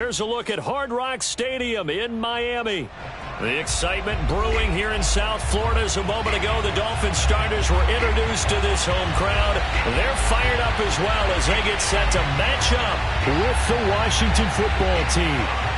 Here's a look at Hard Rock Stadium in Miami. The excitement brewing here in South Florida as a moment ago the Dolphins starters were introduced to this home crowd. They're fired up as well as they get set to match up with the Washington football team.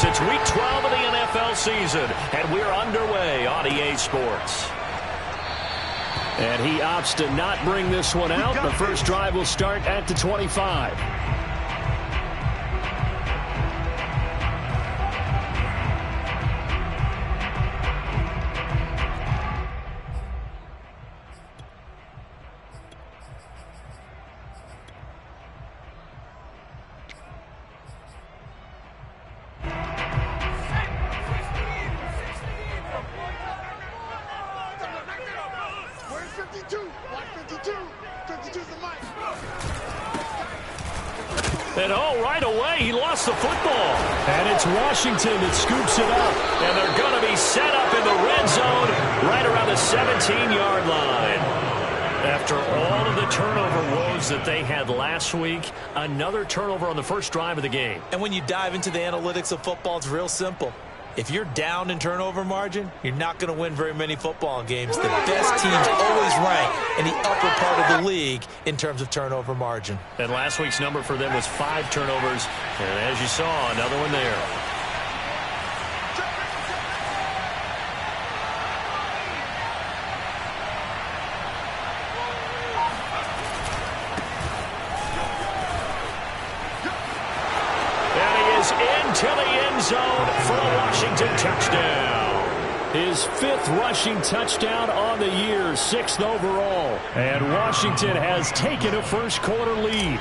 It's week 12 of the NFL season, and we're underway on EA Sports. And he opts to not bring this one out. The first drive will start at the 25. And right away, he lost the football. And it's Washington that scoops it up. And they're going to be set up in the red zone right around the 17-yard line. After all of the turnover woes that they had last week, another turnover on the first drive of the game. And when you dive into the analytics of football, it's real simple. If you're down in turnover margin, you're not going to win very many football games. The best teams always rank in the upper part of the league in terms of turnover margin. And last week's number for them was 5 turnovers. And as you saw, another one there. Into the end zone for a Washington touchdown. His 5th rushing touchdown on the year, 6th overall. And Washington has taken a first quarter lead.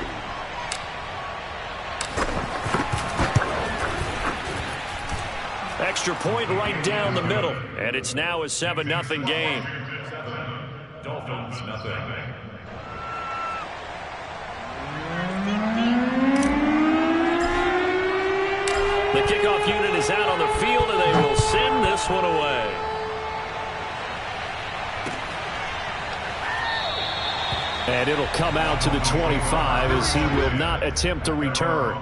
Extra point right down the middle. And it's now a 7-0 game. Dolphins nothing. The kickoff unit is out on the field, and they will send this one away. And it'll come out to the 25 as he will not attempt a return.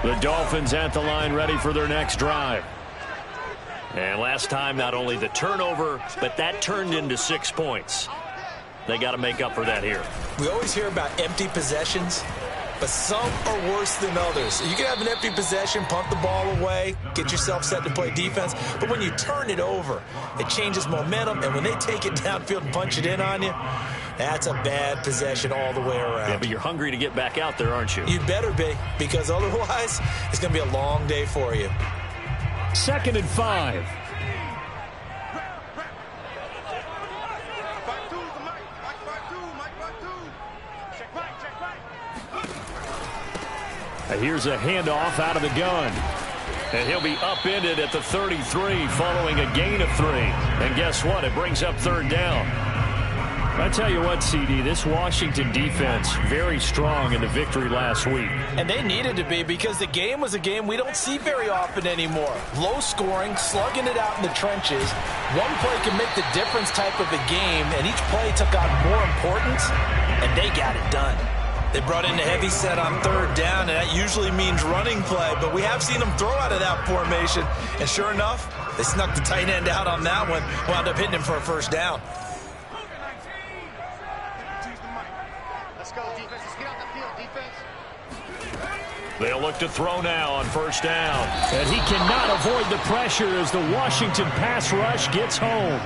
The Dolphins at the line ready for their next drive. And last time, not only the turnover, but that turned into 6 points. They got to make up for that here. We always hear about empty possessions, but some are worse than others. You can have an empty possession, punt the ball away, get yourself set to play defense, but when you turn it over, it changes momentum, and when they take it downfield and punch it in on you, that's a bad possession all the way around. Yeah, but you're hungry to get back out there, aren't you? You'd better be, because otherwise it's going to be a long day for you. 2nd and 5. Here's a handoff out of the gun. And he'll be upended at the 33 following a gain of 3. And guess what? It brings up 3rd down. I tell you what, CD, this Washington defense, very strong in the victory last week. And they needed to be, because the game was a game we don't see very often anymore. Low scoring, slugging it out in the trenches. One play can make the difference type of a game, and each play took on more importance, and they got it done. They brought in the heavy set on 3rd down, and that usually means running play, but we have seen them throw out of that formation, and sure enough, they snuck the tight end out on that one, wound up hitting him for a 1st down. They'll look to throw now on 1st down. And he cannot avoid the pressure as the Washington pass rush gets home.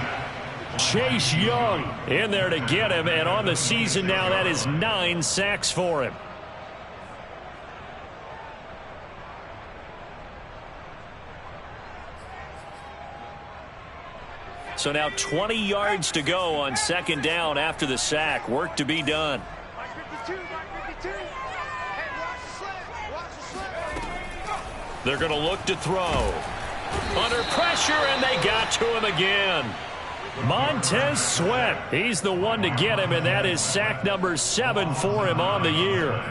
Chase Young in there to get him, and on the season now, that is 9 sacks for him. So now 20 yards to go on 2nd down after the sack. Work to be done. They're going to look to throw. Under pressure, and they got to him again. Montez Sweat, he's the one to get him, and that is sack number 7 for him on the year.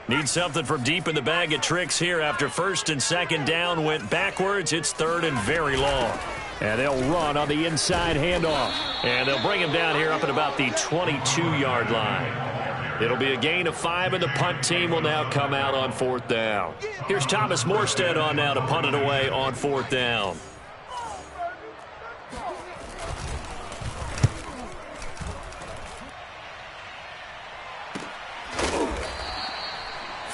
Need something from deep in the bag of tricks here after first and second down went backwards. It's third and very long. And they'll run on the inside handoff. And they'll bring him down here up at about the 22-yard line. It'll be a gain of 5, and the punt team will now come out on 4th down. Here's Thomas Morstead on now to punt it away on 4th down.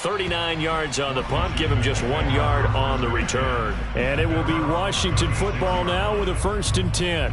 39 yards on the punt. Give him just 1 yard on the return. And it will be Washington football now with a 1st and 10.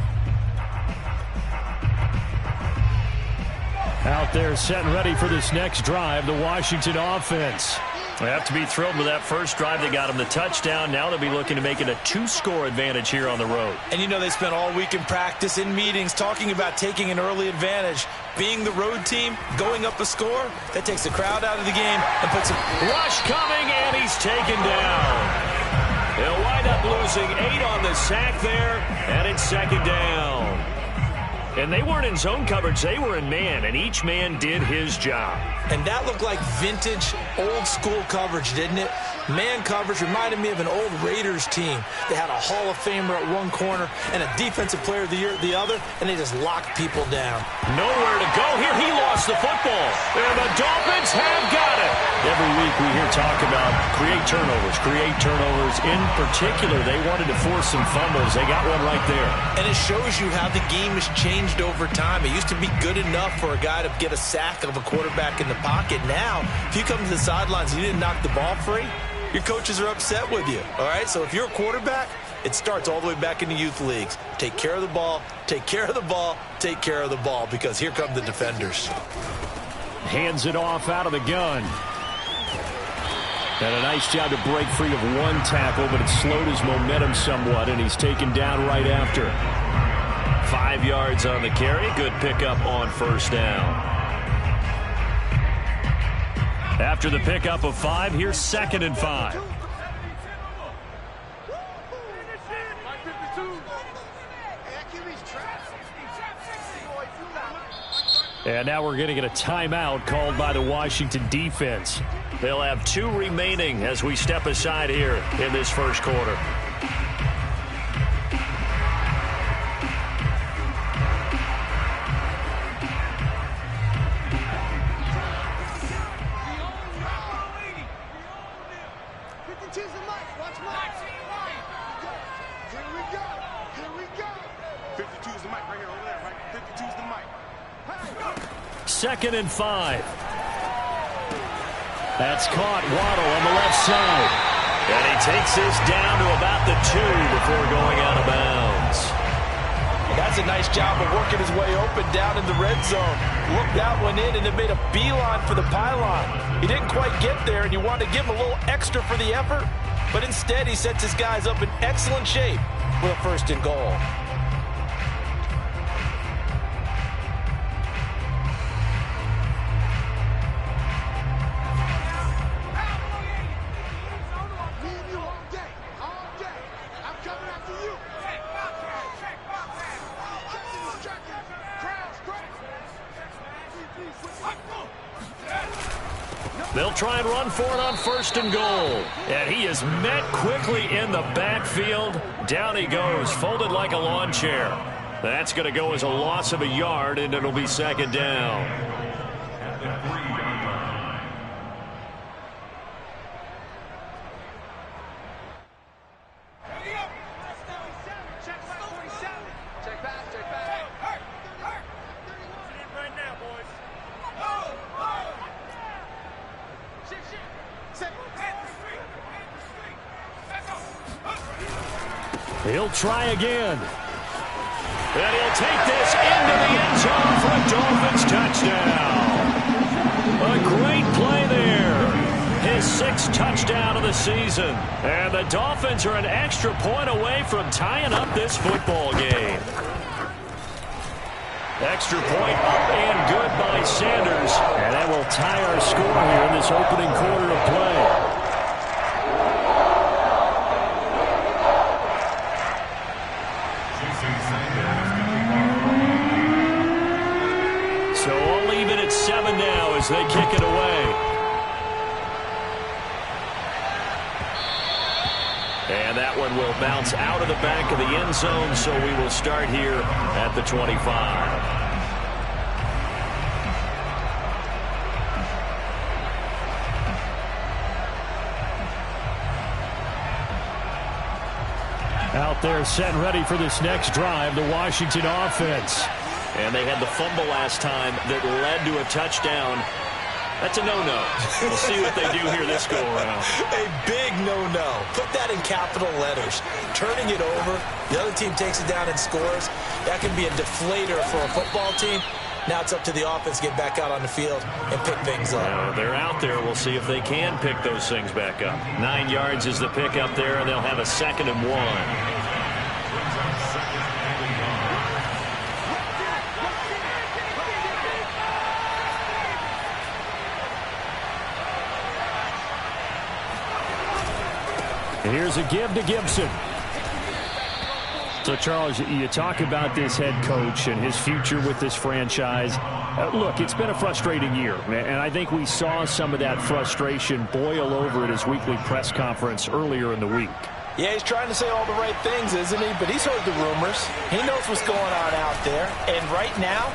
Out there set and ready for this next drive, the Washington offense. They have to be thrilled with that first drive. They got him the touchdown. Now they'll be looking to make it a 2-score advantage here on the road. And you know they spent all week in practice, in meetings, talking about taking an early advantage. Being the road team, going up a score, that takes the crowd out of the game and puts him. Rush coming, and he's taken down. They'll wind up losing 8 on the sack there, and it's 2nd down. And they weren't in zone coverage. They were in man, and each man did his job. And that looked like vintage, old-school coverage, didn't it? Man coverage reminded me of an old Raiders team. They had a Hall of Famer at one corner and a Defensive Player of the Year at the other, and they just locked people down. Nowhere to go here. He lost the football. And the Dolphins have got it. Every week we hear talk about create turnovers. In particular, they wanted to force some fumbles. They got one right there. And it shows you how the game has changed over time. It used to be good enough for a guy to get a sack of a quarterback in the pocket. Now, if you come to the sidelines and you didn't knock the ball free, your coaches are upset with you. All right, so if you're a quarterback, it starts all the way back in the youth leagues. Take care of the ball, take care of the ball, take care of the ball, because here come the defenders. Hands it off out of the gun. And a nice job to break free of one tackle, but it slowed his momentum somewhat, and he's taken down right after. 5 yards on the carry. Good pickup on 1st down. After the pickup of 5, here's 2nd and 5. And now we're going to get a timeout called by the Washington defense. They'll have 2 remaining as we step aside here in this first quarter. Second and 5. That's caught. Waddle on the left side. And he takes this down to about the 2 before going out of bounds. That's a nice job of working his way open down in the red zone. Looked that one in and then made a beeline for the pylon. He didn't quite get there, and you wanted to give him a little extra for the effort. But instead, he sets his guys up in excellent shape with a 1st and goal. They'll try and run for it on 1st and goal. And he is met quickly in the backfield. Down he goes, folded like a lawn chair. That's going to go as a loss of a yard, and it'll be 2nd down. He'll try again. And he'll take this into the end zone for a Dolphins touchdown. A great play there. his 6th touchdown of the season. And the Dolphins are an extra point away from tying up this football game. Extra point up and good by Sanders. And that will tie our score here in this opening quarter of play. So we'll leave it at 7 now as they kick it away. And that one will bounce out of the back of the end zone, so we will start here at the 25. Out there set and ready for this next drive, the Washington offense. And they had the fumble last time that led to a touchdown. That's a no-no. We'll see what they do here this go-around. A big no-no. Put that in capital letters. Turning it over, the other team takes it down and scores. That can be a deflator for a football team. Now it's up to the offense to get back out on the field and pick things up. They're out there. We'll see if they can pick those things back up. 9 yards is the pick up there, and they'll have a 2nd and 1. Here's a give to Gibson. So, Charles, you talk about this head coach and his future with this franchise. Look, it's been a frustrating year, and I think we saw some of that frustration boil over at his weekly press conference earlier in the week. Yeah, he's trying to say all the right things, isn't he? But he's heard the rumors. He knows what's going on out there. And right now,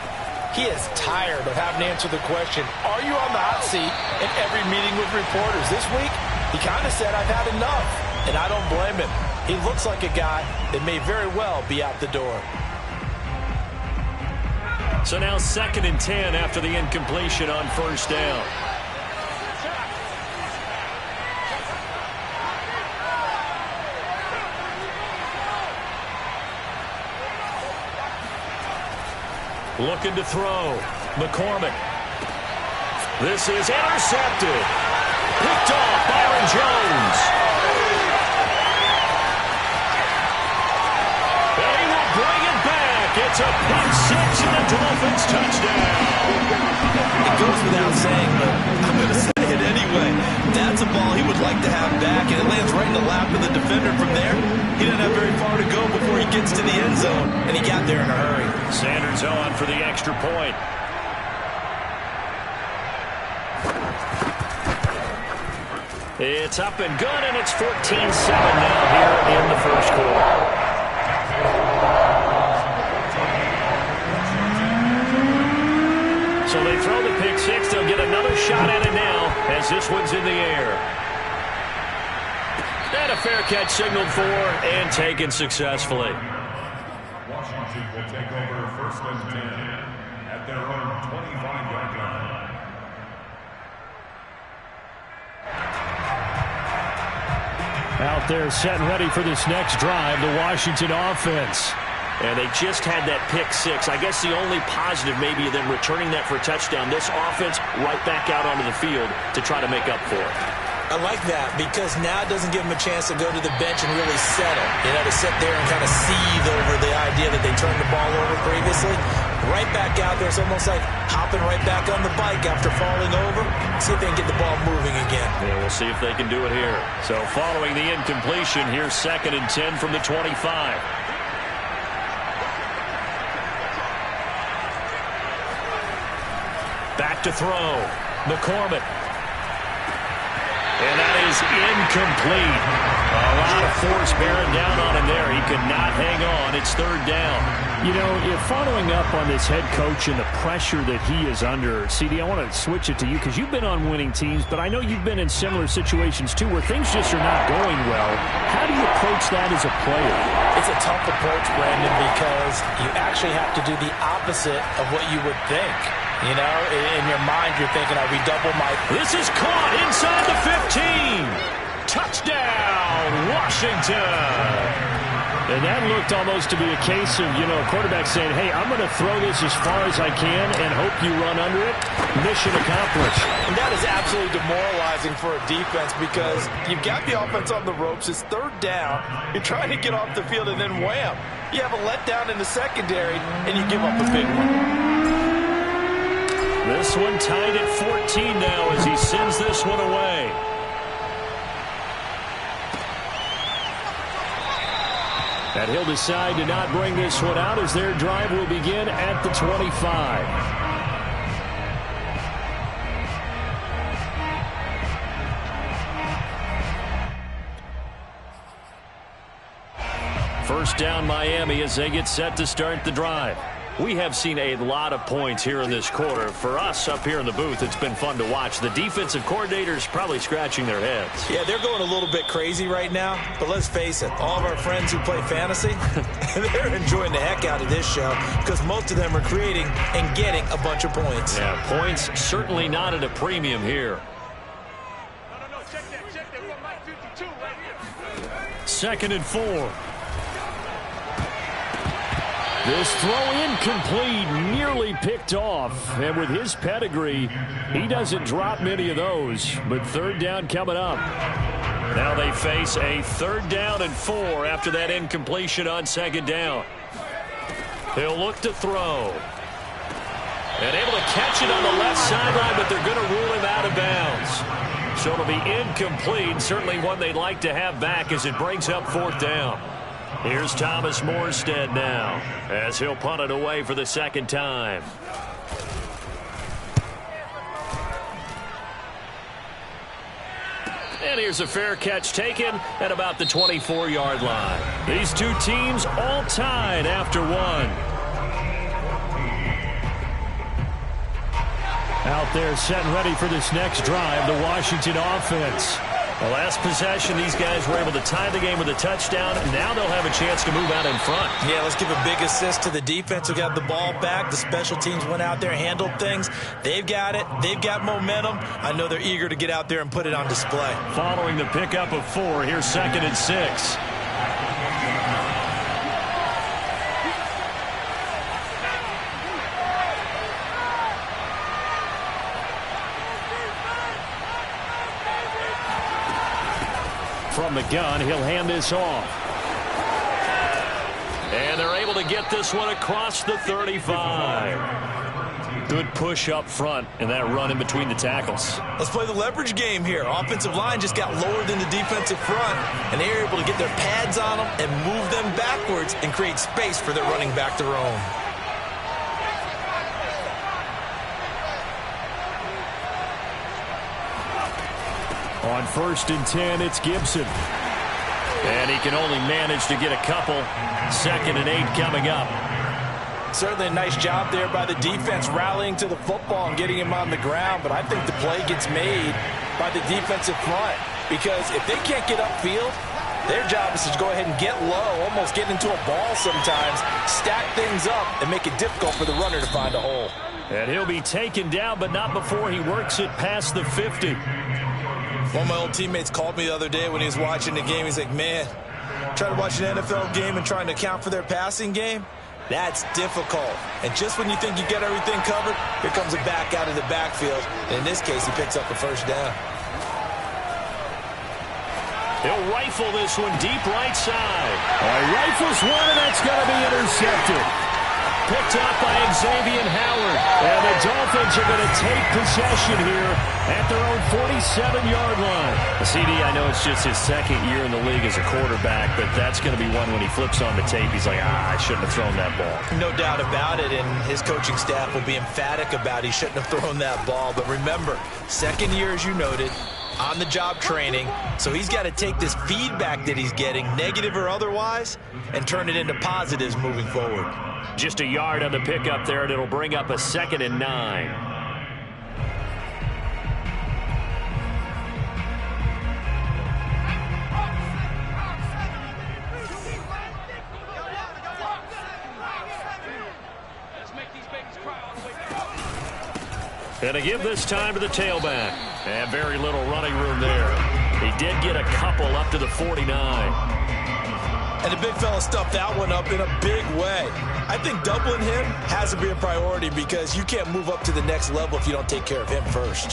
he is tired of having to answer the question, are you on the hot seat in every meeting with reporters? This week, he kind of said, I've had enough. And I don't blame him. He looks like a guy that may very well be out the door. So now 2nd and 10 after the incompletion on 1st down. Looking to throw. McCormick. This is intercepted. Picked off Byron Jones. It's a pick 6 and a Dolphins touchdown. It goes without saying, but I'm going to say it anyway. That's a ball he would like to have back, and it lands right in the lap of the defender from there. He doesn't have very far to go before he gets to the end zone, and he got there in a hurry. Sanders on for the extra point. It's up and good, and it's 14-7 now here in the first quarter. So they throw the pick 6. They'll get another shot at it now as this one's in the air. And a fair catch signaled for and taken successfully. Washington will take over 1st and 10 at their own 25-yard line. Out there set and ready for this next drive, the Washington offense. And they just had that pick 6. I guess the only positive maybe than returning that for a touchdown. This offense right back out onto the field to try to make up for it. I like that because now it doesn't give them a chance to go to the bench and really settle. You know, to sit there and kind of seethe over the idea that they turned the ball over previously. Right back out there. It's almost like hopping right back on the bike after falling over. See if they can get the ball moving again. Yeah, we'll see if they can do it here. So following the incompletion, here's 2nd and 10 from the 25. Back to throw. McCormick. And that is incomplete. A lot of force bearing down on him there. He could not hang on. It's 3rd down. You know, if following up on this head coach and the pressure that he is under, CD, I want to switch it to you because you've been on winning teams, but I know you've been in similar situations too where things just are not going well. How do you approach that as a player? It's a tough approach, Brandon, because you actually have to do the opposite of what you would think. You know, in your mind, you're thinking, I redouble my... This is caught inside the 15. Touchdown, Washington. And that looked almost to be a case of, a quarterback saying, hey, I'm going to throw this as far as I can and hope you run under it. Mission accomplished. And that is absolutely demoralizing for a defense because you've got the offense on the ropes. It's third down. You're trying to get off the field, and then wham. You have a letdown in the secondary, and you give up a big one. This one tied at 14 now as he sends this one away. And he'll decide to not bring this one out as their drive will begin at the 25. First down Miami as they get set to start the drive. We have seen a lot of points here in this quarter. For us up here in the booth, it's been fun to watch. The defensive coordinators probably scratching their heads. Yeah, they're going a little bit crazy right now. But let's face it, all of our friends who play fantasy, they're enjoying the heck out of this show because most of them are creating and getting a bunch of points. Yeah, points certainly not at a premium here. Check that. We got Mike 52 right here. 2nd and 4. This throw incomplete, nearly picked off. And with his pedigree, he doesn't drop many of those. But third down coming up. Now they face a 3rd down and 4 after that incompletion on 2nd down. They'll look to throw. And able to catch it on the left sideline, but they're going to rule him out of bounds. So it'll be incomplete. Certainly one they'd like to have back as it brings up 4th down. Here's Thomas Morstead now as he'll punt it away for the 2nd time. And here's a fair catch taken at about the 24-yard line. These two teams all tied after one. Out there set and ready for this next drive, the Washington offense. The last possession, these guys were able to tie the game with a touchdown. Now they'll have a chance to move out in front. Yeah, let's give a big assist to the defense who got the ball back. The special teams went out there, handled things. They've got it. They've got momentum. I know they're eager to get out there and put it on display. Following the pickup of 4, here's 2nd and 6. From the gun, he'll hand this off. And they're able to get this one across the 35. Good push up front and that run in between the tackles. Let's play the leverage game here. Offensive line just got lower than the defensive front, and they're able to get their pads on them and move them backwards and create space for their running back to roam. On 1st and 10, it's Gibson. And he can only manage to get a couple. 2nd and 8 coming up. Certainly a nice job there by the defense rallying to the football and getting him on the ground, but I think the play gets made by the defensive front because if they can't get upfield, their job is to go ahead and get low, almost get into a ball sometimes, stack things up, and make it difficult for the runner to find a hole. And he'll be taken down, but not before he works it past the 50. One of my old teammates called me the other day when he was watching the game. He's like, man, trying to watch an NFL game and trying to account for their passing game, that's difficult. And just when you think you get everything covered, here comes a back out of the backfield. And in this case, he picks up a 1st down. He'll rifle this one deep right side. Rifles one, and that's going to be intercepted. Picked up by Xavier Howard. And the Dolphins are going to take possession here at their own 47-yard line. CD, I know it's just his 2nd year in the league as a quarterback, but that's going to be one when he flips on the tape. He's like, I shouldn't have thrown that ball. No doubt about it, and his coaching staff will be emphatic about he shouldn't have thrown that ball. But remember, 2nd year, as you noted, on-the-job training, so he's got to take this feedback that he's getting, negative or otherwise, and turn it into positives moving forward. Just a yard on the pickup there, and it'll bring up a 2nd and 9. And to give this time to the tailback. And very little running room there. He did get a couple up to the 49. And And the big fella stuffed that one up in a big way. I think doubling him has to be a priority because you can't move up to the next level if you don't take care of him first.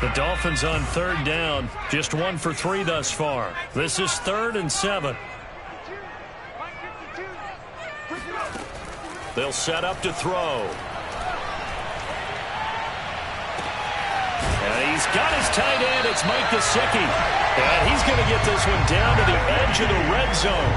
The Dolphins on third down, just 1 for 3 thus far. This is 3rd and 7. They'll set up to throw. And he's got his tight end. It's Mike Gesicki. And he's going to get this one down to the edge of the red zone.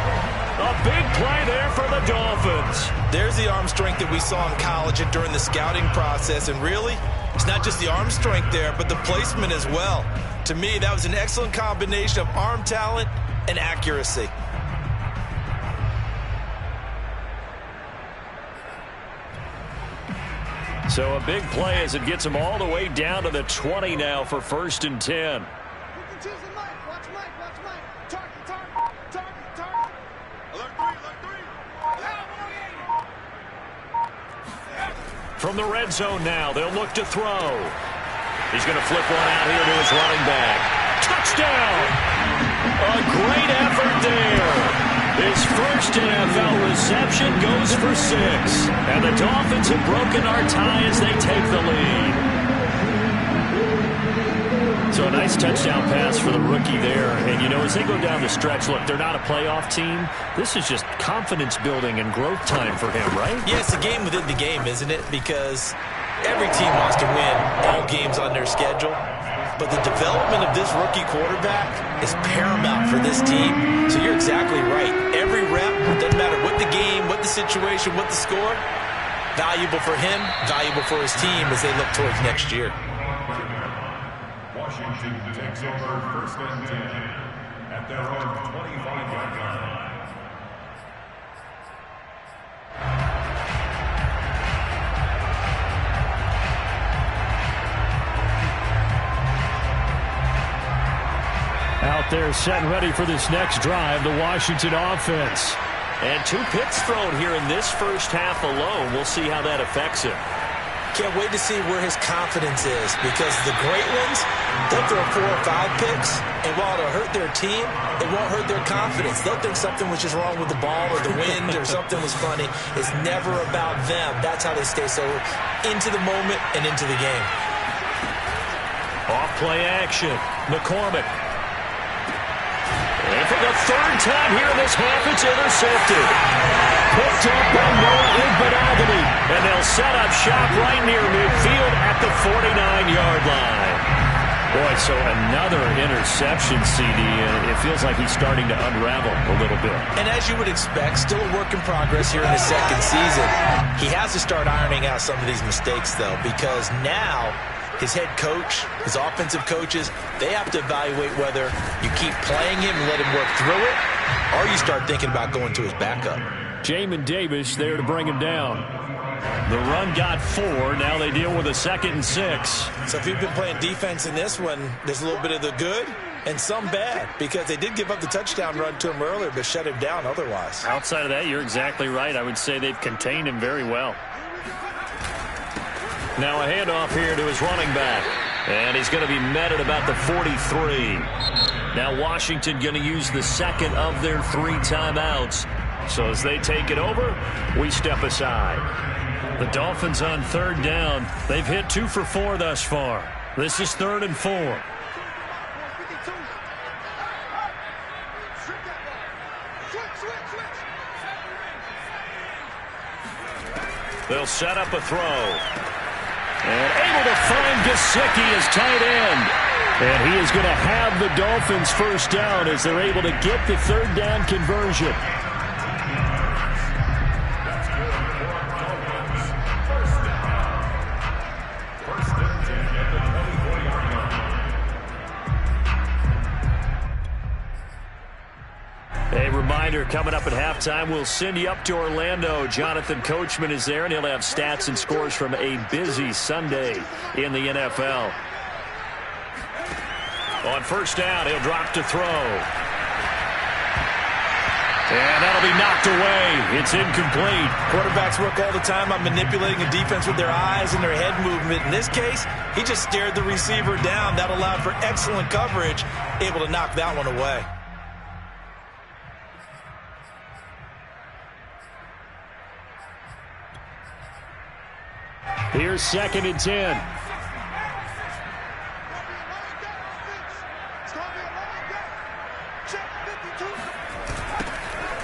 A big play there for the Dolphins. There's the arm strength that we saw in college and during the scouting process. And really, it's not just the arm strength there, but the placement as well. To me, that was an excellent combination of arm talent and accuracy. So a big play as it gets him all the way down to the 20 now for 1st and 10. From the red zone now, they'll look to throw. He's going to flip one out here to his running back. Touchdown! A great effort there. His first NFL reception goes for 6. And the Dolphins have broken our tie as they take the lead. So a nice touchdown pass for the rookie there. And, you know, as they go down the stretch, look, they're not a playoff team. This is just confidence building and growth time for him, right? Yeah, it's a game within the game, isn't it? Because every team wants to win all games on their schedule. But the development of this rookie quarterback is paramount for this team. So you're exactly right. Every rep, doesn't matter what the game, what the situation, what the score, valuable for him, valuable for his team as they look towards next year. Washington takes over 1st and 10 at their own 25-yard line. Out there set and ready for this next drive, the Washington offense. And 2 picks thrown here in this first half alone. We'll see how that affects him. Can't wait to see where his confidence is because the great ones, they'll throw 4 or 5 picks, and while it'll hurt their team, it won't hurt their confidence. They'll think something was just wrong with the ball or the wind or something was funny. It's never about them. That's how they stay so into the moment and into the game. Off play action. McCormick. And for the 3rd time here in this half, it's intercepted. Picked up by Noah Igbenogany. And they'll set up shop right near midfield at the 49-yard line. Boy, so another interception, CD, and it feels like he's starting to unravel a little bit. And as you would expect, still a work in progress here in his 2nd season. He has to start ironing out some of these mistakes, though, because now his head coach, his offensive coaches, they have to evaluate whether you keep playing him and let him work through it, or you start thinking about going to his backup. Jamin Davis there to bring him down. The run got 4. Now they deal with a 2nd and 6. So if you've been playing defense in this one, there's a little bit of the good and some bad because they did give up the touchdown run to him earlier but shut him down otherwise. Outside of that, you're exactly right. I would say they've contained him very well. Now a handoff here to his running back. And he's going to be met at about the 43. Now Washington going to use the 2nd of their 3 timeouts. So as they take it over, we step aside. The Dolphins on 3rd down. They've hit 2 for 4 thus far. This is 3rd and 4. They'll set up a throw. And able to find Gesicki as tight end. And he is going to have the Dolphins first down as they're able to get the 3rd down conversion. A reminder, coming up at halftime, we'll send you up to Orlando. Jonathan Coachman is there, and he'll have stats and scores from a busy Sunday in the NFL. On 1st down, he'll drop to throw. And that'll be knocked away. It's incomplete. Quarterbacks work all the time on manipulating a defense with their eyes and their head movement. In this case, he just stared the receiver down. That allowed for excellent coverage, able to knock that one away. Here's 2nd and 10.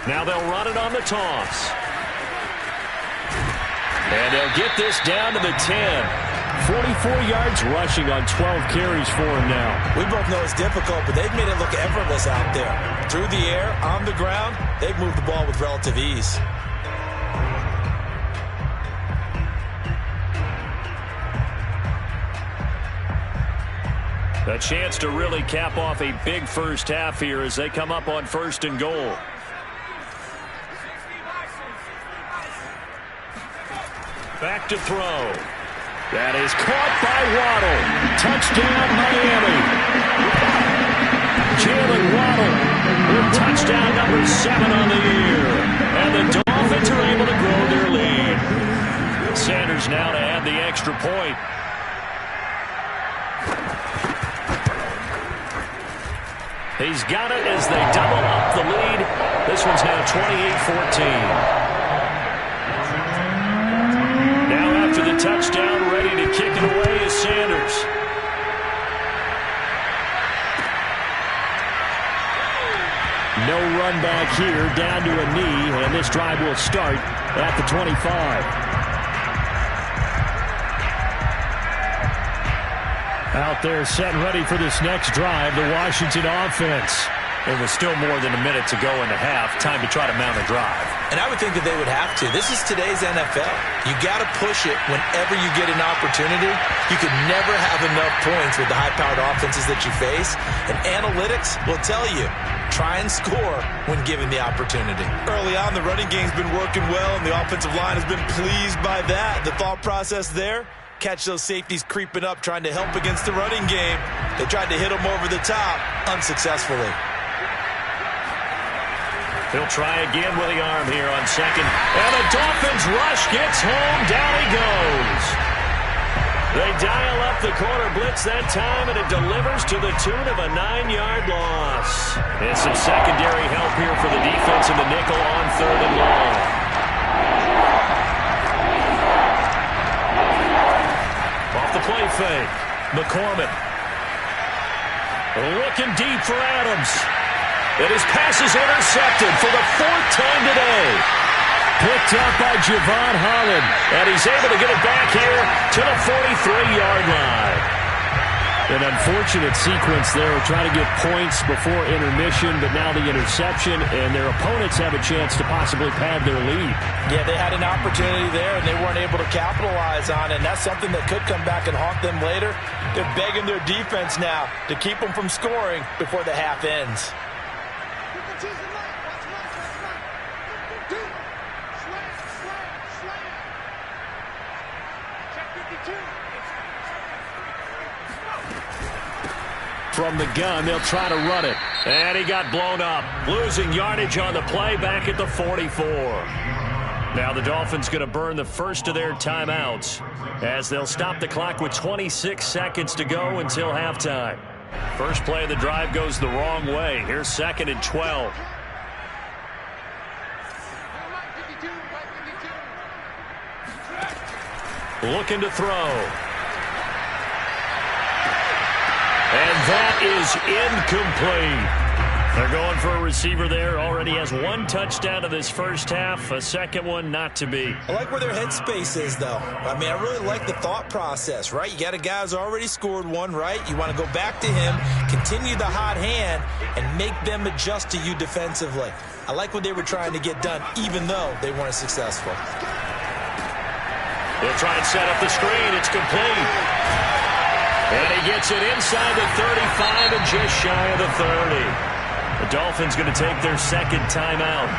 Now they'll run it on the toss. And they'll get this down to the 10. 44 yards rushing on 12 carries for him now. We both know it's difficult, but they've made it look effortless out there. Through the air, on the ground, they've moved the ball with relative ease. A chance to really cap off a big first half here as they come up on 1st and goal. Back to throw. That is caught by Waddle. Touchdown, Miami. Jalen Waddle with touchdown number 7 on the year. And the Dolphins are able to grow their lead. Sanders now to add the extra point. He's got it as they double up the lead. This one's now 28-14. Now after the touchdown, ready to kick it away is Sanders. No run back here, down to a knee, and this drive will start at the 25. Out there set and ready for this next drive, the Washington offense. It was still more than a minute to go in the half. Time to try to mount a drive. And I would think that they would have to. This is today's NFL. You got to push it whenever you get an opportunity. You could never have enough points with the high-powered offenses that you face. And analytics will tell you, try and score when given the opportunity. Early on, the running game's been working well, and the offensive line has been pleased by that. The thought process there, catch those safeties creeping up, trying to help against the running game. They tried to hit them over the top, unsuccessfully. He'll try again with the arm here on 2nd. And the Dolphins rush gets home. Down he goes. They dial up the corner blitz that time, and it delivers to the tune of a 9-yard loss. And some secondary help here for the defense in the nickel on 3rd and long. Off the play fake. McCormick. Looking deep for Adams. And his pass is intercepted for the 4th time today. Picked up by Javon Holland. And he's able to get it back here to the 43-yard line. An unfortunate sequence there, trying to get points before intermission, but now the interception, and their opponents have a chance to possibly pad their lead. Yeah, they had an opportunity there, and they weren't able to capitalize on it, and that's something that could come back and haunt them later. They're begging their defense now to keep them from scoring before the half ends. From the gun, they'll try to run it. And he got blown up. Losing yardage on the play back at the 44. Now the Dolphins going to burn the first of their timeouts as they'll stop the clock with 26 seconds to go until halftime. First play of the drive goes the wrong way. Here's 2nd and 12. Looking to throw. And that is incomplete. They're going for a receiver there. Already has 1 touchdown in this first half. A second one not to be. I like where their headspace is, though. I mean, I really like the thought process, right? You got a guy who's already scored one, right? You want to go back to him, continue the hot hand, and make them adjust to you defensively. I like what they were trying to get done, even though they weren't successful. They'll try and set up the screen. It's complete. And he gets it inside the 35 and just shy of the 30. The Dolphins going to take their 2nd timeout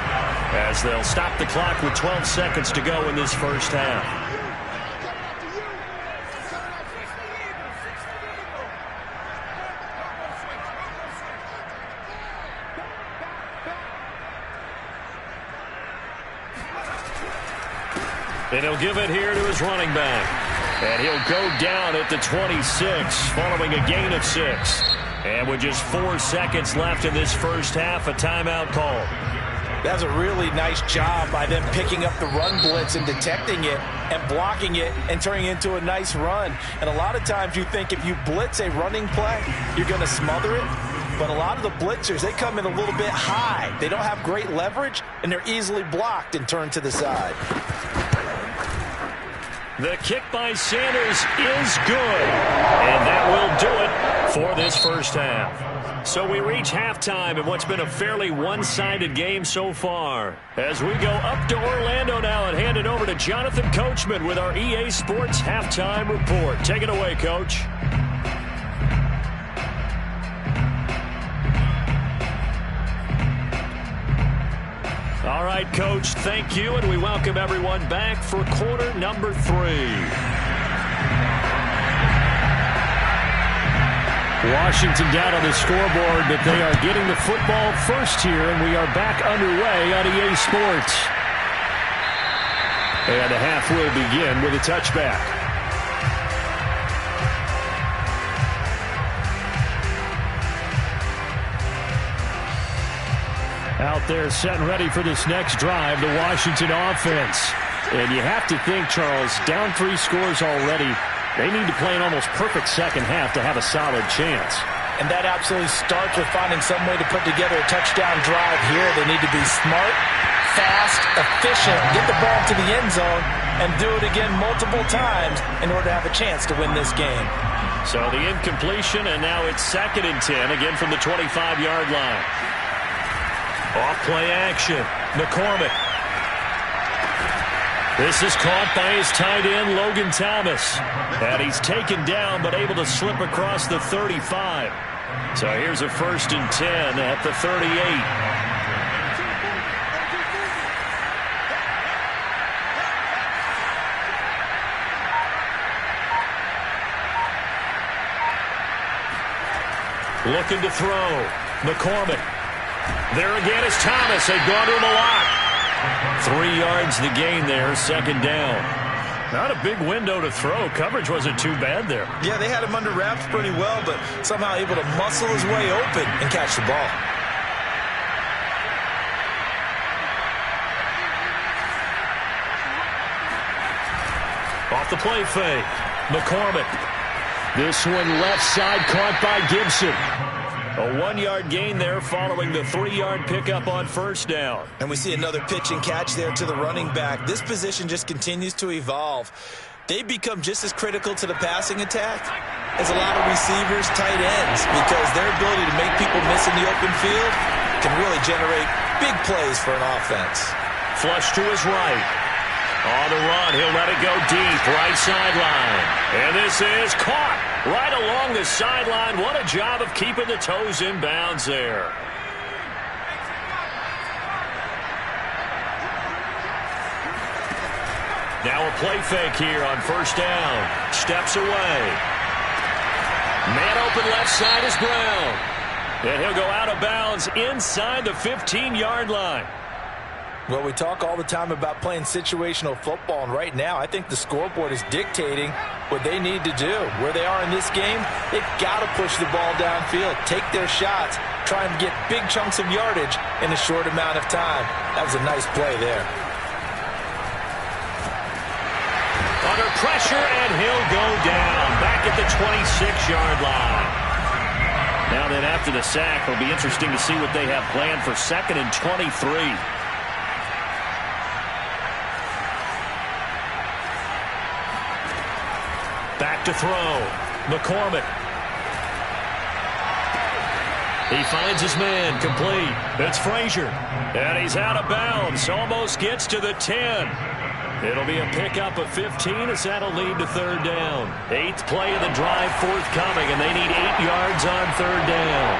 as they'll stop the clock with 12 seconds to go in this first half. And he'll give it here to his running back. And he'll go down at the 26 following a gain of 6. And with just 4 seconds left in this first half, a timeout call. That's a really nice job by them picking up the run blitz and detecting it and blocking it and turning it into a nice run. And a lot of times you think if you blitz a running play, you're going to smother it. But a lot of the blitzers, they come in a little bit high. They don't have great leverage, and they're easily blocked and turned to the side. The kick by Sanders is good. And that will do it for this first half. So we reach halftime in what's been a fairly one-sided game so far. As we go up to Orlando now and hand it over to Jonathan Coachman with our EA Sports Halftime Report. Take it away, Coach. All right, Coach, thank you, and we welcome everyone back for quarter number 3. Washington down on the scoreboard, but they are getting the football first here, and we are back underway on EA Sports. And the half will begin with a touchback. Out there set and ready for this next drive, the Washington offense. And you have to think, Charles, down 3 scores already. They need to play an almost perfect second half to have a solid chance. And that absolutely starts with finding some way to put together a touchdown drive here. They need to be smart, fast, efficient, get the ball to the end zone, and do it again multiple times in order to have a chance to win this game. So the incompletion, and now it's 2nd and 10, again from the 25-yard line. Off play action. McCormick. This is caught by his tight end, Logan Thomas. And he's taken down, but able to slip across the 35. So here's a 1st and 10 at the 38. Looking to throw. McCormick. There again is Thomas. They've gone to him a lot. 3 yards the gain there, 2nd down. Not a big window to throw. Coverage wasn't too bad there. Yeah, they had him under wraps pretty well, but somehow able to muscle his way open and catch the ball. Off the play fake. McCormick. This one left side caught by Gibson. A 1-yard gain there following the 3-yard pickup on 1st down. And we see another pitch and catch there to the running back. This position just continues to evolve. They become just as critical to the passing attack as a lot of receivers, tight ends, because their ability to make people miss in the open field can really generate big plays for an offense. Flush to his right. On the run, he'll let it go deep, right sideline. And this is caught right along the sideline. What a job of keeping the toes in bounds there. Now a play fake here on 1st down. Steps away. Man open left side is Brown. And he'll go out of bounds inside the 15-yard line. Well, we talk all the time about playing situational football, and right now I think the scoreboard is dictating what they need to do. Where they are in this game, they've got to push the ball downfield, take their shots, try and get big chunks of yardage in a short amount of time. That was a nice play there. Under pressure, and he'll go down back at the 26-yard line. Now then, after the sack, it'll be interesting to see what they have planned for 2nd and 23. Back to throw. McCormick. He finds his man, complete. It's Frazier. And he's out of bounds. Almost gets to the 10. It'll be a pickup of 15 as that'll lead to 3rd down. 8th play of the drive forthcoming, and they need 8 yards on 3rd down.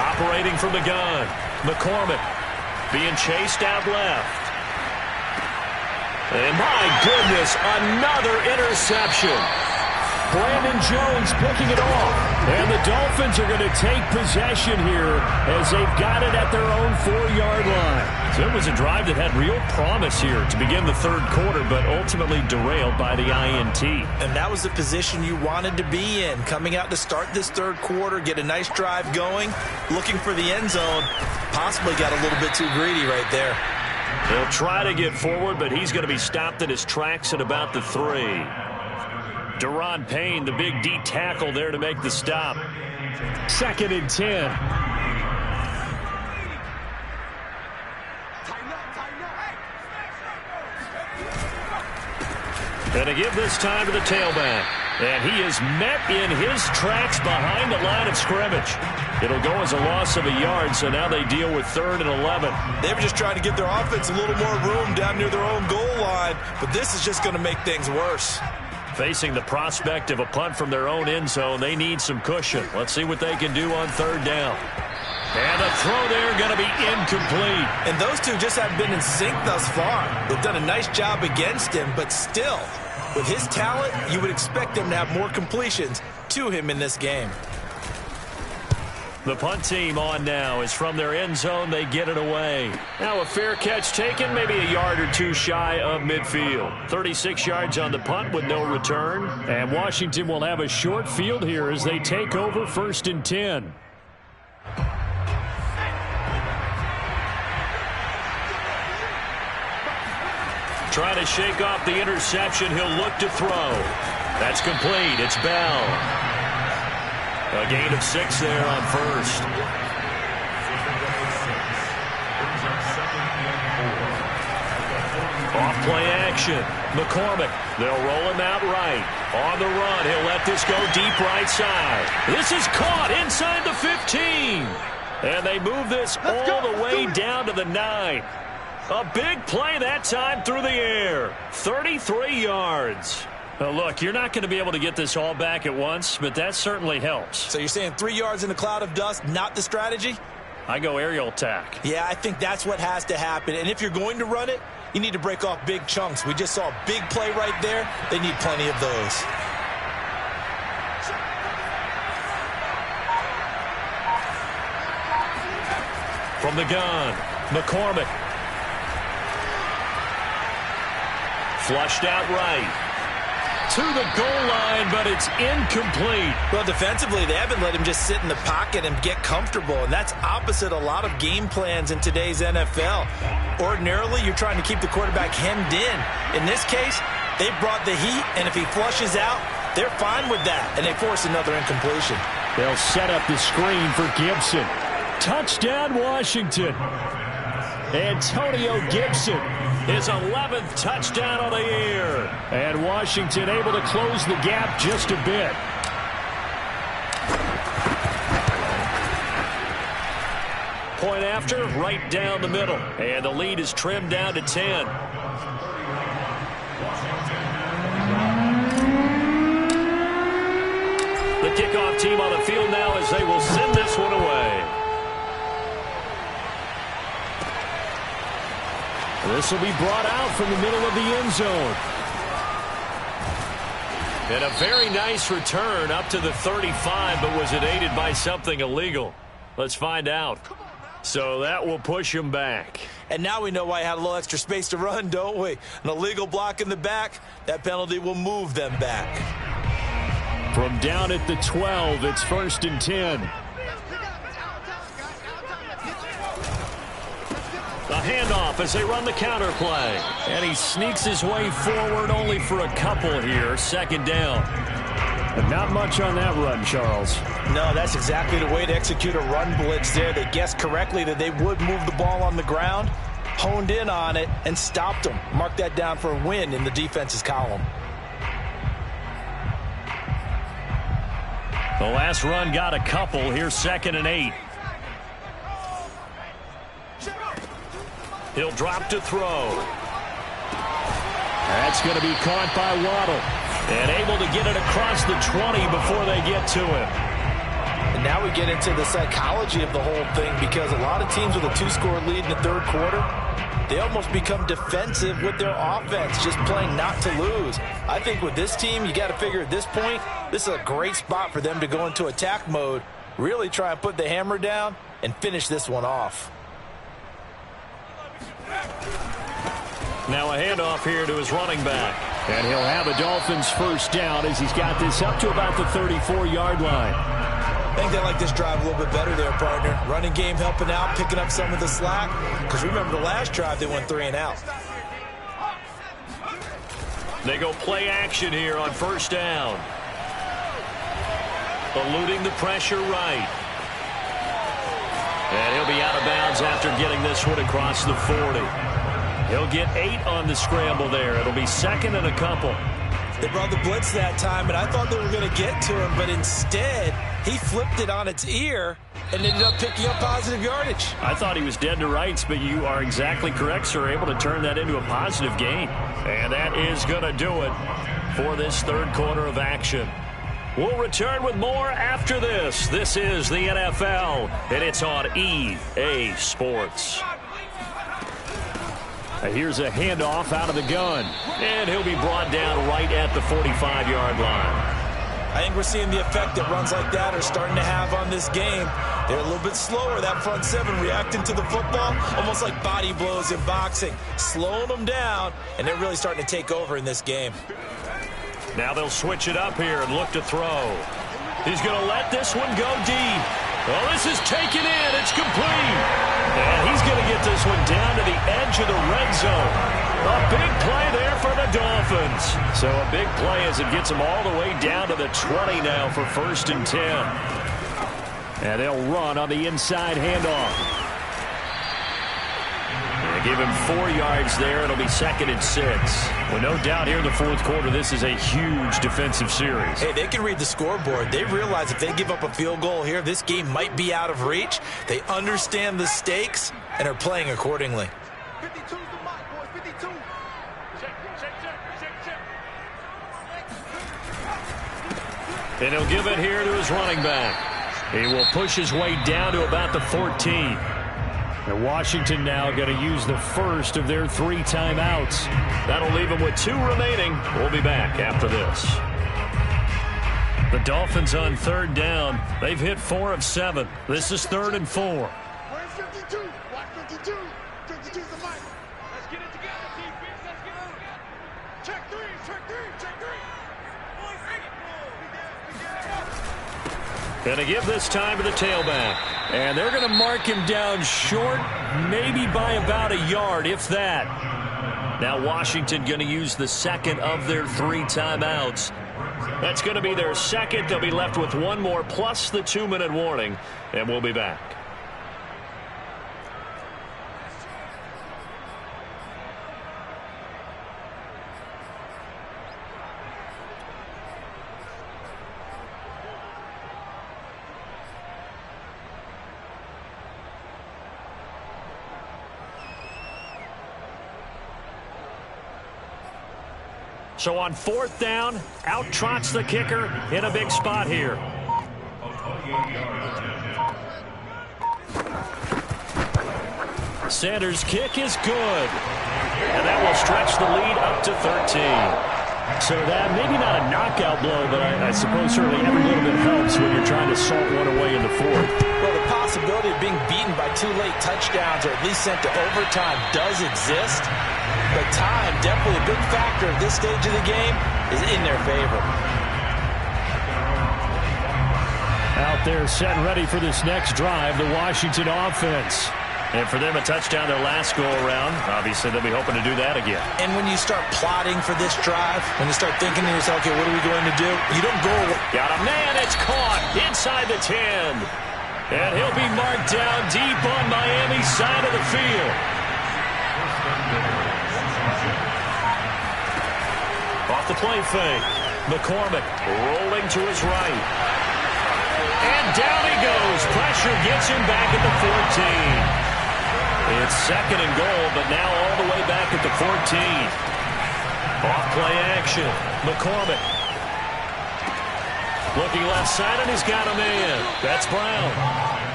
Operating from the gun. McCormick being chased out left. And my goodness, another interception. Brandon Jones picking it off. And the Dolphins are going to take possession here as they've got it at their own 4-yard line. So it was a drive that had real promise here to begin the third quarter, but ultimately derailed by the INT. And that was the position you wanted to be in, coming out to start this third quarter, get a nice drive going, looking for the end zone. Possibly got a little bit too greedy right there. He'll try to get forward, but he's going to be stopped in his tracks at about the 3. Deron Payne, the big D tackle there to make the stop. 2nd and 10. And to give this time to the tailback. And he is met in his tracks behind the line of scrimmage. It'll go as a loss of a yard, so now they deal with 3rd and 11. They were just trying to give their offense a little more room down near their own goal line, but this is just going to make things worse. Facing the prospect of a punt from their own end zone, they need some cushion. Let's see what they can do on 3rd down. And the throw there going to be incomplete. And those two just haven't been in sync thus far. They've done a nice job against him, but still, with his talent, you would expect him to have more completions to him in this game. The punt team on now is from their end zone. They get it away. Now a fair catch taken, maybe a yard or two shy of midfield. 36 yards on the punt with no return. And Washington will have a short field here as they take over 1st and 10. Trying to shake off the interception. He'll look to throw. That's complete. It's Bell. A gain of 6 there on 1st. Off play action. McCormick. They'll roll him out right. On the run. He'll let this go deep right side. This is caught inside the 15. And they move this all the way down to the 9. A big play that time through the air. 33 yards. Now look, you're not going to be able to get this all back at once, but that certainly helps. So you're saying 3 yards in a cloud of dust, not the strategy? I go aerial attack. Yeah, I think that's what has to happen. And if you're going to run it, you need to break off big chunks. We just saw a big play right there. They need plenty of those. From the gun, McCormick. Flushed out right. To the goal line, but it's incomplete. Well, defensively, they haven't let him just sit in the pocket and get comfortable, and that's opposite a lot of game plans in today's NFL. Ordinarily, you're trying to keep the quarterback hemmed in. In this case, they brought the heat, and if he flushes out, they're fine with that, and they force another incompletion. They'll set up the screen for Gibson. Touchdown, Washington. Antonio Gibson, his 11th touchdown of the year. And Washington able to close the gap just a bit. Point after, right down the middle. And the lead is trimmed down to 10. The kickoff team on the field now as they will send this one away. This will be brought out from the middle of the end zone. And a very nice return up to the 35, but was it aided by something illegal? Let's find out. So that will push him back. And now we know why he had a little extra space to run, don't we? An illegal block in the back, that penalty will move them back. From down at the 12, it's 1st and 10. A handoff as they run the counter play. And he sneaks his way forward only for a couple here. 2nd down. And not much on that run, Charles. No, that's exactly the way to execute a run blitz there. They guessed correctly that they would move the ball on the ground, honed in on it, and stopped them. Mark that down for a win in the defense's column. The last run got a couple. Here's 2nd and 8. He'll drop to throw. That's going to be caught by Waddle. And able to get it across the 20 before they get to him. And now we get into the psychology of the whole thing, because a lot of teams with a 2-score lead in the third quarter, they almost become defensive with their offense, just playing not to lose. I think with this team, you got to figure at this point, this is a great spot for them to go into attack mode, really try and put the hammer down and finish this one off. Now a handoff here to his running back. And he'll have a Dolphins first down as he's got this up to about the 34-yard line. I think they like this drive a little bit better there, partner. Running game helping out, picking up some of the slack. Because remember the last drive, they went 3 and out. They go play action here on first down. Eluding the pressure right. And he'll be out of bounds after getting this one across the 40. He'll get 8 on the scramble there. It'll be second and a couple. They brought the blitz that time, and I thought they were going to get to him, but instead, he flipped it on its ear and ended up picking up positive yardage. I thought he was dead to rights, but you are exactly correct, sir. Able to turn that into a positive gain. And that is going to do it for this third quarter of action. We'll return with more after this. This is the NFL, and it's on EA Sports. Here's a handoff out of the gun, and he'll be brought down right at the 45-yard line. I think we're seeing the effect that runs like that are starting to have on this game. They're a little bit slower, that front seven, reacting to the football, almost like body blows in boxing, slowing them down, and they're really starting to take over in this game. Now they'll switch it up here and look to throw. He's going to let this one go deep. Well, this is taken in. It's complete. And he's going to get this one down to the edge of the red zone. A big play there for the Dolphins. So a big play as it gets them all the way down to the 20 now for first and 10. And they'll run on the inside handoff. They give him 4 yards there. It'll be second and 6. Well, no doubt here in the fourth quarter, this is a huge defensive series. Hey, they can read the scoreboard. They realize if they give up a field goal here, this game might be out of reach. They understand the stakes and are playing accordingly. 52's the mark, boys. 52. Check. And he'll give it here to his running back. He will push his way down to about the 14. And Washington now going to use the first of their 3 timeouts. That'll leave them with 2 remaining. We'll be back after this. The Dolphins on third down. They've hit 4 of 7. This is 3rd and 4. Where's 52? Watch 52. 52's the mark. Let's get it together, defense. Let's get it. Check 3. Boys, take it. Going to give this time to the tailback. And they're going to mark him down short, maybe by about a yard, if that. Now Washington going to use the second of their 3 timeouts. That's going to be their second. They'll be left with 1 more plus the 2-minute warning, and we'll be back. So on 4th down, out trots the kicker in a big spot here. Sanders' kick is good. And that will stretch the lead up to 13. So that maybe not a knockout blow, but I suppose certainly every little bit helps when you're trying to salt one away in the 4th. Well, the possibility of being beaten by 2 late touchdowns or at least sent to overtime does exist. But time, definitely a big factor at this stage of the game, is in their favor. Out there set and ready for this next drive, the Washington offense. And for them, a touchdown their last go-around. Obviously, they'll be hoping to do that again. And when you start plotting for this drive, when you start thinking to yourself, okay, what are we going to do? You don't go away. Got a man, it's caught inside the 10. And he'll be marked down deep on Miami's side of the field. Off the play fake. McCormick rolling to his right. And down he goes. Pressure gets him back at the 14. It's 2nd and goal, but now all the way back at the 14. Off play action. McCormick. Looking left side, and he's got a man. That's Brown.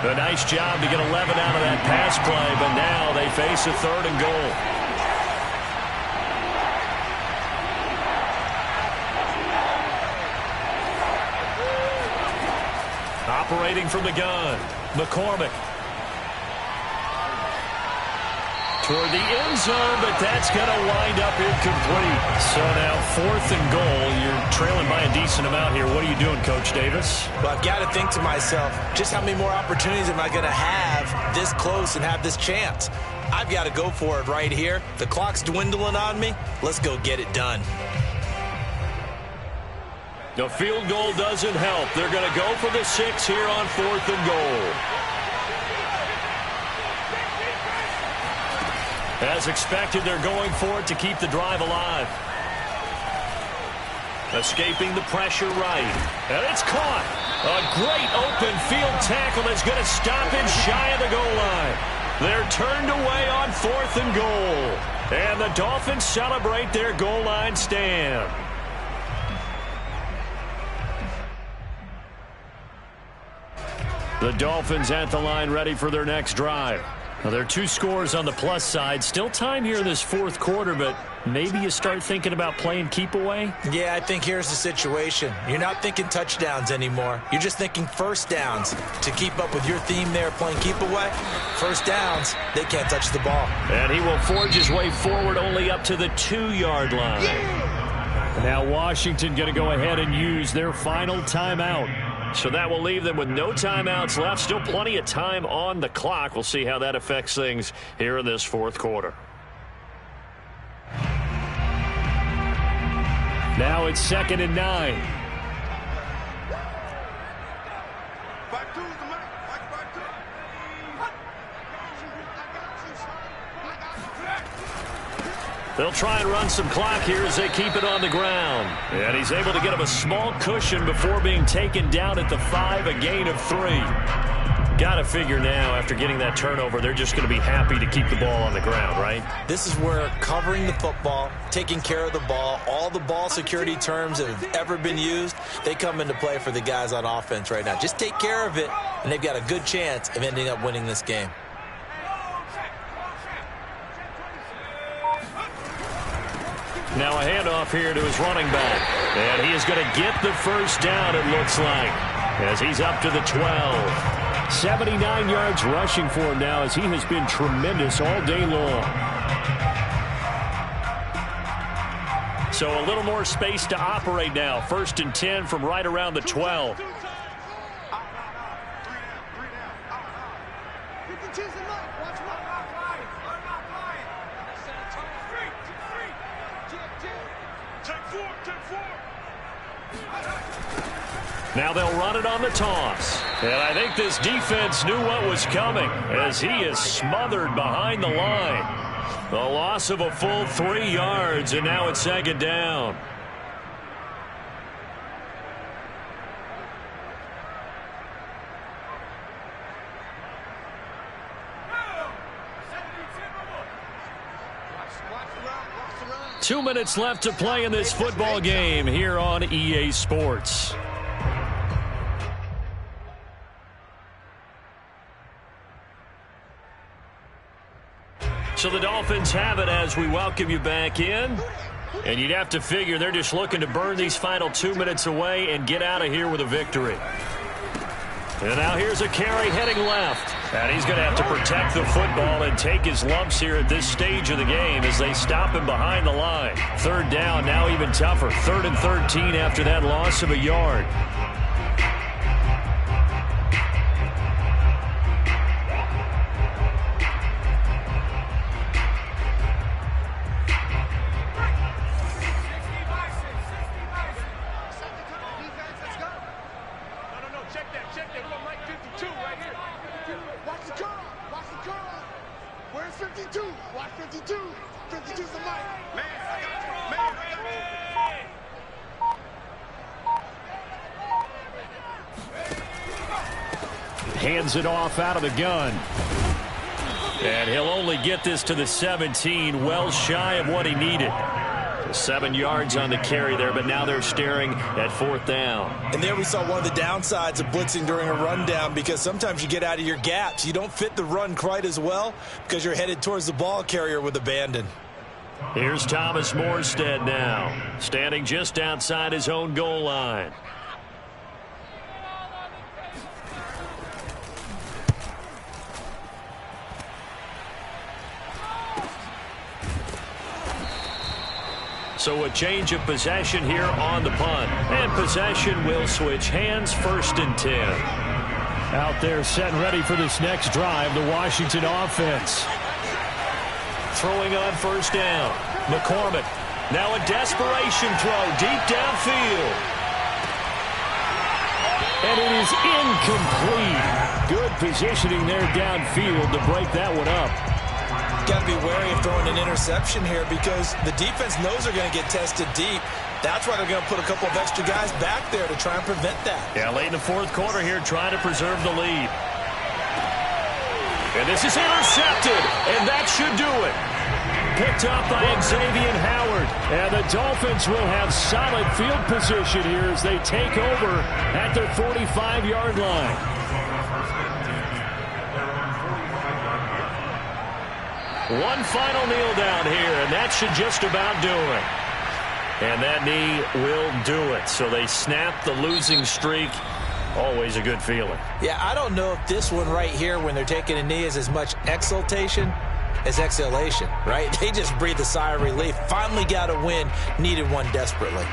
A nice job to get 11 out of that pass play, but now they face a 3rd and goal. Operating from the gun, McCormick. Toward the end zone, but that's going to wind up incomplete. So now 4th and goal. You're trailing by a decent amount here. What are you doing, Coach Davis? Well, I've got to think to myself, just how many more opportunities am I going to have this close and have this chance? I've got to go for it right here. The clock's dwindling on me. Let's go get it done. The field goal doesn't help. They're going to go for the 6 here on 4th and goal. As expected, they're going for it to keep the drive alive. Escaping the pressure right. And it's caught. A great open field tackle that's going to stop him shy of the goal line. They're turned away on 4th and goal. And the Dolphins celebrate their goal line stand. The Dolphins at the line ready for their next drive. Now, there are 2 scores on the plus side. Still time here in this 4th quarter, but maybe you start thinking about playing keep away? Yeah, I think here's the situation. You're not thinking touchdowns anymore. You're just thinking first downs. To keep up with your theme there, playing keep away, first downs, they can't touch the ball. And he will forge his way forward only up to the 2-yard line. Now Washington going to go ahead and use their final timeout. So that will leave them with no timeouts left. Still plenty of time on the clock. We'll see how that affects things here in this 4th quarter. Now it's 2nd and 9. They'll try and run some clock here as they keep it on the ground. And he's able to get him a small cushion before being taken down at the 5, a gain of 3. Got to figure now, after getting that turnover, they're just going to be happy to keep the ball on the ground, right? This is where covering the football, taking care of the ball, all the ball security terms that have ever been used, they come into play for the guys on offense right now. Just take care of it, and they've got a good chance of ending up winning this game. Now a handoff here to his running back. And he is going to get the first down, it looks like, as he's up to the 12. 79 yards rushing for him now, as he has been tremendous all day long. So a little more space to operate now. 1st and 10 from right around the 12. Now they'll run it on the toss. And I think this defense knew what was coming, as he is smothered behind the line. The loss of a full 3 yards, and now it's 2nd down. Two minutes left to play in this football game here on EA Sports. So the Dolphins have it as we welcome you back in. And you'd have to figure they're just looking to burn these final 2 minutes away and get out of here with a victory. And now here's a carry heading left. And he's going to have to protect the football and take his lumps here at this stage of the game as they stop him behind the line. 3rd down, now even tougher. 3rd and 13 after that loss of a yard. Where's 52? Watch 52. 52's the mic. Man, I got you. Man, Hands it off out of the gun. And he'll only get this to the 17, well shy of what he needed. 7 yards on the carry there, but now they're staring at 4th down. And there we saw one of the downsides of blitzing during a rundown, because sometimes you get out of your gaps. You don't fit the run quite as well because you're headed towards the ball carrier with abandon. Here's Thomas Morstead now, standing just outside his own goal line. So a change of possession here on the punt. And possession will switch hands, 1st and 10. Out there set and ready for this next drive, the Washington offense. Throwing on 1st down. McCormick. Now a desperation throw deep downfield. And it is incomplete. Good positioning there downfield to break that one up. Got to be wary of throwing an interception here, because the defense knows they're going to get tested deep. That's why they're going to put a couple of extra guys back there to try and prevent that. Yeah, late in the 4th quarter here, trying to preserve the lead. And this is intercepted, and that should do it. Picked up by Xavier Howard. And the Dolphins will have solid field position here as they take over at their 45-yard line. One final kneel down here, and that should just about do it. And that knee will do it. So they snap the losing streak. Always a good feeling. Yeah, I don't know if this one right here, when they're taking a knee, is as much exultation as exhalation, right? They just breathe a sigh of relief. Finally got a win. Needed one desperately.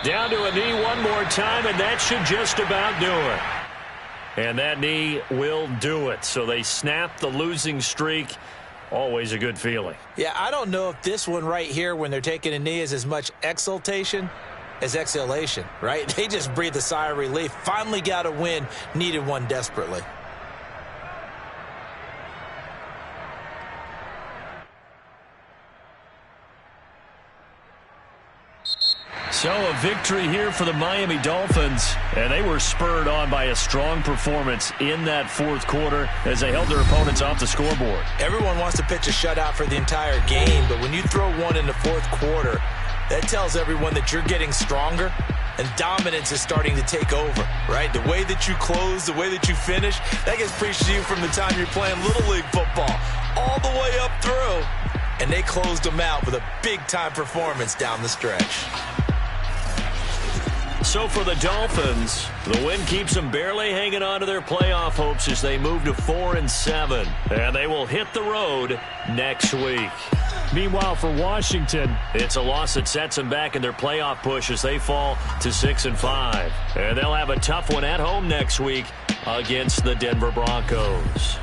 Down to a knee one more time, and that should just about do it. And that knee will do it. So they snap the losing streak. Always a good feeling. Yeah, I don't know if this one right here, when they're taking a knee, is as much exultation as exhalation, right? They just breathe a sigh of relief. Finally got a win. Needed one desperately. So a victory here for the Miami Dolphins, and they were spurred on by a strong performance in that 4th quarter as they held their opponents off the scoreboard. Everyone wants to pitch a shutout for the entire game, but when you throw one in the 4th quarter, that tells everyone that you're getting stronger and dominance is starting to take over, right? The way that you close, the way that you finish, that gets preached to you from the time you're playing Little League football all the way up through, and they closed them out with a big-time performance down the stretch. So for the Dolphins, the win keeps them barely hanging on to their playoff hopes as they move to 4-7. And they will hit the road next week. Meanwhile, for Washington, it's a loss that sets them back in their playoff push as they fall to 6-5. And they'll have a tough one at home next week against the Denver Broncos.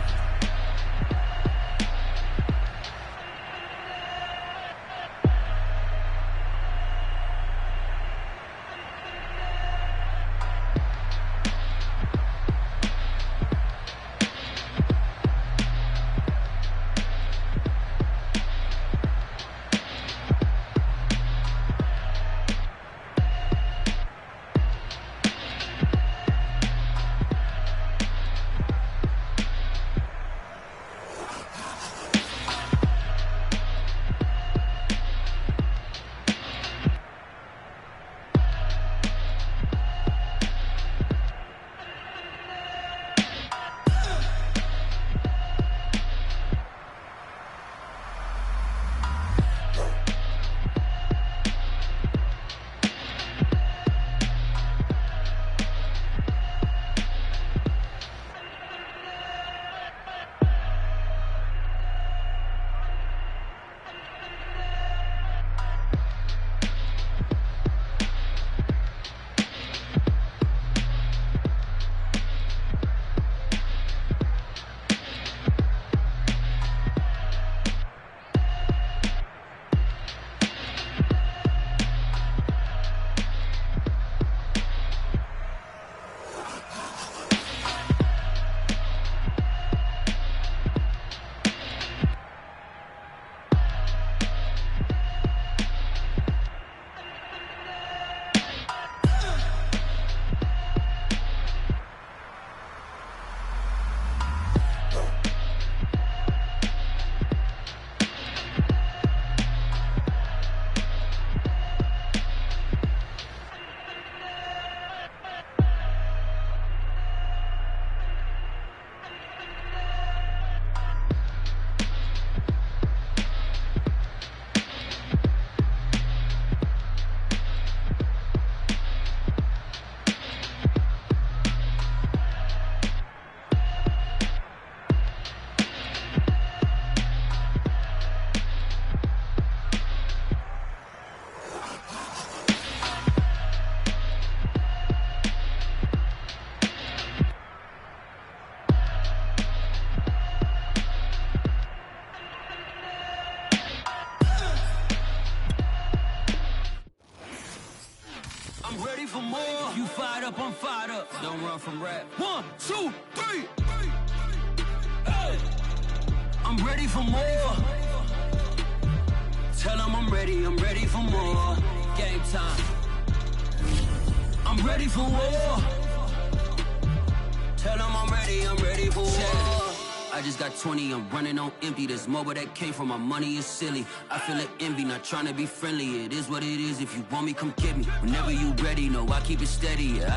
I'm fired up. Don't run from rap. 1, 2, 3. Hey. I'm ready for more. Tell them I'm ready for more. Game time. I'm ready for war. Tell them I'm ready for war. I just got 20, I'm running on empty. This mobile that came from my money is silly. I feel like envy, not trying to be friendly. It is what it is, if you want me, come get me. Whenever you ready, no, I keep it steady.